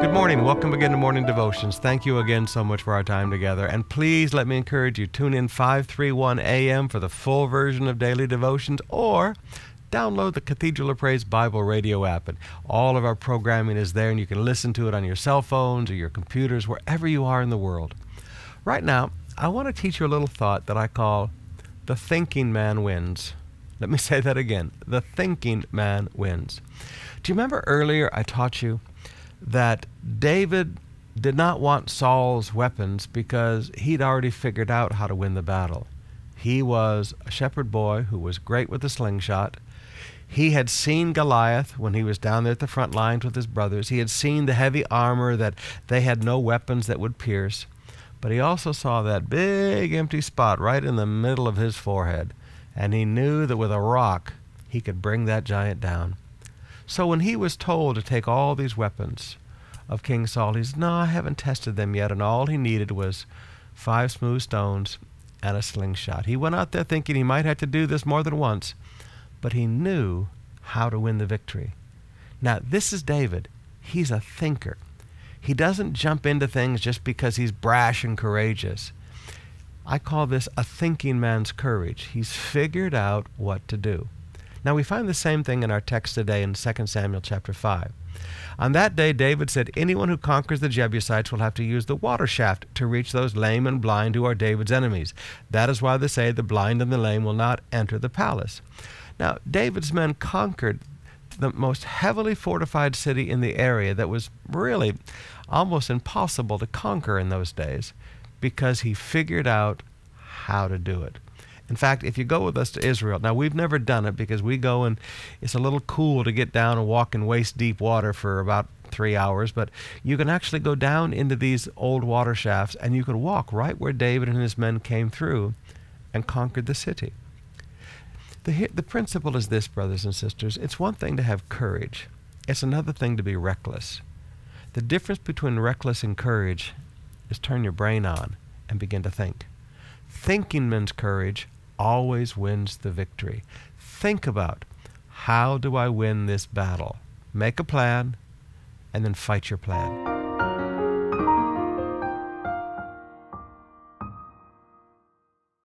Good morning. Welcome again to Morning Devotions. Thank you again so much for our time together. And please let me encourage you, tune in 531 a.m. for the full version of Daily Devotions, or download the Cathedral of Praise Bible radio app. And all of our programming is there, and you can listen to it on your cell phones or your computers, wherever you are in the world. Right now, I want to teach you a little thought that I call the thinking man wins. Let me say that again. The thinking man wins. Do you remember earlier I taught you that David did not want Saul's weapons because he'd already figured out how to win the battle? He was a shepherd boy who was great with the slingshot. He had seen Goliath when he was down there at the front lines with his brothers. He had seen the heavy armor that they had no weapons that would pierce. But he also saw that big empty spot right in the middle of his forehead. And he knew that with a rock, he could bring that giant down. So when he was told to take all these weapons of King Saul, he said, "No, I haven't tested them yet." And all he needed was 5 smooth stones and a slingshot. He went out there thinking he might have to do this more than once, but he knew how to win the victory. Now, this is David. He's a thinker. He doesn't jump into things just because he's brash and courageous. I call this a thinking man's courage. He's figured out what to do. Now, we find the same thing in our text today in 2 Samuel chapter 5. On that day, David said, "Anyone who conquers the Jebusites will have to use the water shaft to reach those lame and blind who are David's enemies. That is why they say the blind and the lame will not enter the palace." Now, David's men conquered the most heavily fortified city in the area that was really almost impossible to conquer in those days, because he figured out how to do it. In fact, if you go with us to Israel, now we've never done it because we go and it's a little cool to get down and walk in waist-deep water for about 3 hours, but you can actually go down into these old water shafts and you can walk right where David and his men came through and conquered the city. The principle is this, brothers and sisters. It's one thing to have courage. It's another thing to be reckless. The difference between reckless and courage is turn your brain on and begin to think. Thinking men's courage always wins the victory. Think about, how do I win this battle? Make a plan and then fight your plan.